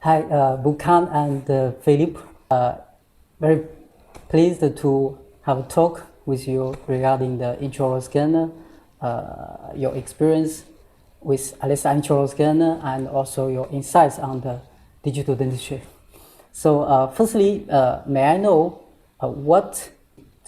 Hi, Burkhard and Philip. Very pleased to have a talk with you regarding the intraoral scanner, your experience with Alliedstar intraoral scanner, and also your insights on the digital dentistry. So, firstly, may I know what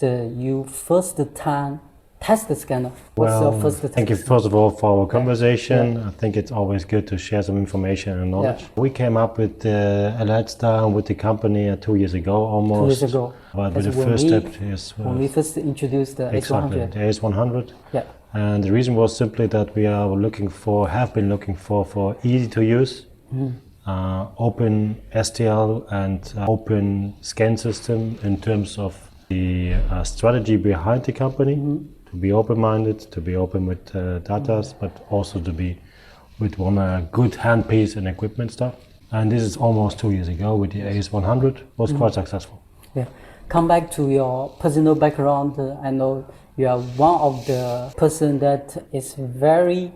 you first time test the scanner? What's your first test? Thank you first of all for our conversation. I think it's always good to share some information and knowledge. We came up with Alliedstar with the company 2 years ago almost. 2 years ago. But with the first step is when we first introduced the exactly, AS100. the AS100. Yeah. And the reason was simply that we are have been looking for easy to use, open STL and open scan system in terms of the strategy behind the company. To be open-minded, to be open with data, but also to be with one good handpiece and equipment stuff. And this is almost 2 years ago with the AS100, was quite successful. Yeah. Come back to your personal background. I know you are one of the person that is very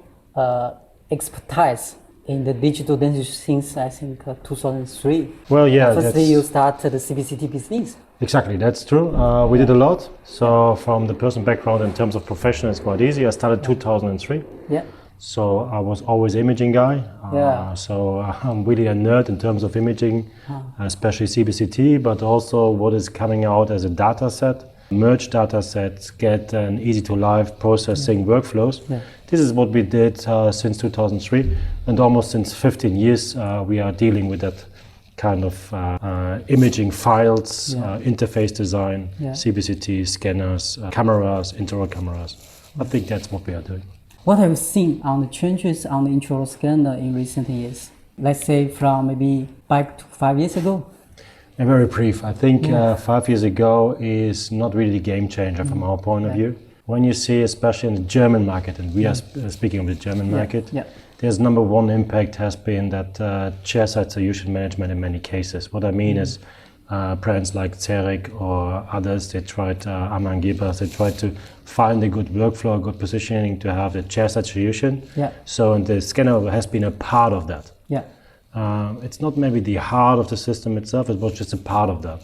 expertise in the digital dentistry since I think 2003. Well, yeah. Firstly, you started the CBCT business. Exactly, that's true. We did a lot. So from the personal background in terms of profession, it's quite easy. I started 2003. Yeah. So I was always imaging guy. So I'm really a nerd in terms of imaging, especially CBCT, but also what is coming out as a data set. Merge data sets, get an easy to live processing workflows. Yeah. This is what we did since 2003, and almost since 15 years we are dealing with that kind of imaging files, interface design, CBCT, scanners, cameras, intraoral cameras. I think that's what we are doing. What have you seen on the changes on the intraoral scanner in recent years? Let's say from maybe back to 5 years ago? And very brief. I think 5 years ago is not really the game changer from our point of view. When you see, especially in the German market, and we are speaking of the German market, there's number one impact has been that chairside solution management in many cases. What I mean is brands like Zerek or others, they tried, Amangibas, they tried to find a good workflow, a good positioning to have the chairside solution. So the scanner has been a part of that. It's not maybe the heart of the system itself, it was just a part of that.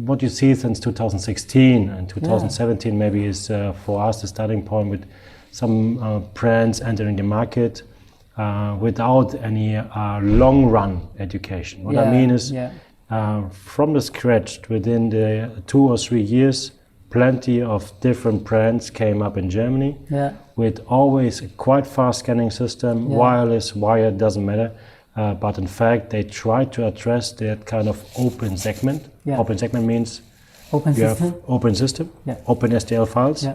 What you see since 2016 and 2017 maybe is for us the starting point with some brands entering the market without any long run education. What I mean is from the scratch, within the 2 or 3 years, plenty of different brands came up in Germany with always a quite fast scanning system, wireless, wired, doesn't matter. But in fact, they try to address that kind of open segment. Open segment means open system, open STL files,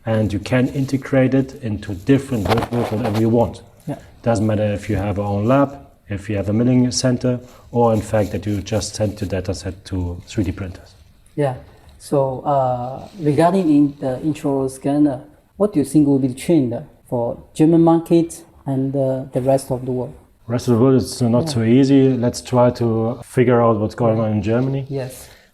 and you can integrate it into different workflows, whatever you want. Doesn't matter if you have your own lab, if you have a milling center, or in fact that you just send your data set to 3D printers. So regarding the intraoral scanner, what do you think will be the trend for German market and the rest of the world? Rest of the world is not so easy. Let's try to figure out what's going on in Germany.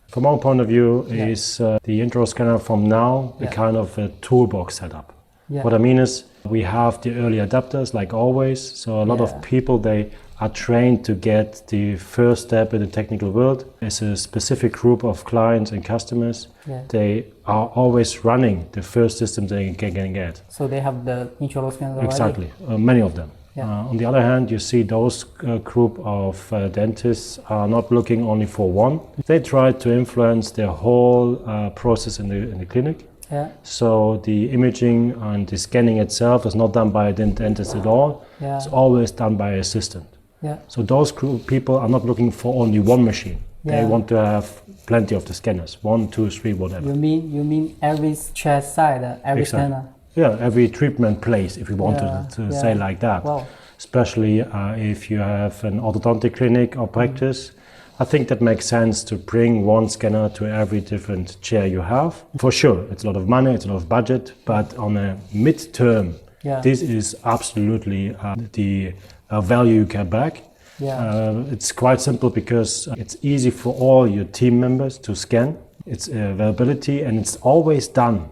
From our point of view, is the intraoral scanner from now a kind of a toolbox setup. What I mean is we have the early adapters like always. So a lot of people, they are trained to get the first step in the technical world. It's a specific group of clients and customers. They are always running the first systems they can get. So they have the intraoral scanner already? Exactly, many of them. On the other hand, you see those group of dentists are not looking only for one. They try to influence the whole process in the clinic. So the imaging and the scanning itself is not done by a dentist at all. It's always done by an assistant. So those group people are not looking for only one machine. They want to have plenty of the scanners, 1, 2, 3, whatever. You mean every chairside, every scanner? Every treatment place, if you want to say like that. Especially if you have an orthodontic clinic or practice. I think that makes sense to bring one scanner to every different chair you have. For sure, it's a lot of money, it's a lot of budget, but on a mid-term, this is absolutely the value you get back. It's quite simple because it's easy for all your team members to scan. It's availability and it's always done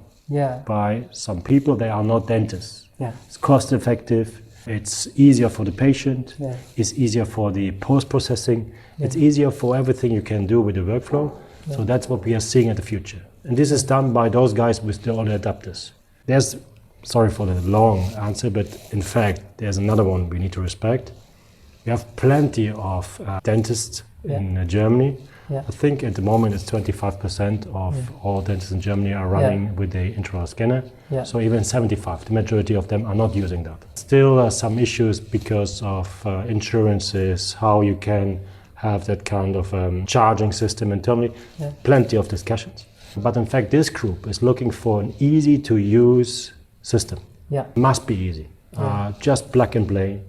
by some people. They are not dentists. It's cost effective. It's easier for the patient. Yeah. It's easier for the post-processing. Yeah. It's easier for everything you can do with the workflow. Yeah. So that's what we are seeing in the future. And this is done by those guys with all the adapters. Sorry for the long answer, but in fact, there's another one we need to respect. We have plenty of dentists in Germany. Yeah. I think at the moment it's 25% of all dentists in Germany are running with the intraoral scanner. Yeah. So even 75%, the majority of them are not using that. Still some issues because of insurances, how you can have that kind of charging system internally. Yeah. Plenty of discussions. But in fact, this group is looking for an easy to use system. Yeah. Must be easy. Yeah. Just plug and play.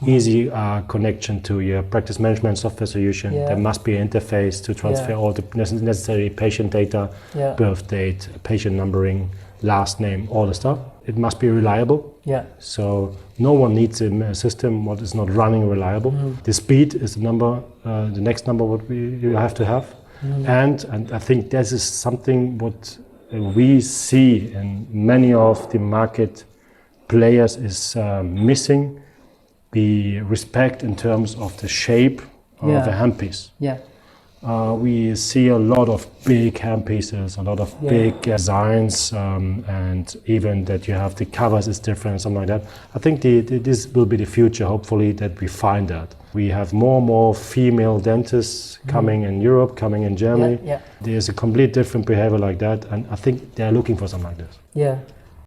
Easy connection to your practice management software solution. Yeah. There must be an interface to transfer all the necessary patient data, birth date, patient numbering, last name, all the stuff. It must be reliable. Yeah. So no one needs a system what is not running reliable. The speed is the next number what you have to have. And I think this is something what we see in many of the market players is missing. The respect in terms of the shape of a handpiece. Yeah. We see a lot of big handpieces, a lot of big designs, and even that you have the covers is different, something like that. I think this will be the future, hopefully, that we find that. We have more and more female dentists coming in Europe, coming in Germany. Yeah. There's a complete different behavior like that, and I think they're looking for something like this. Yeah.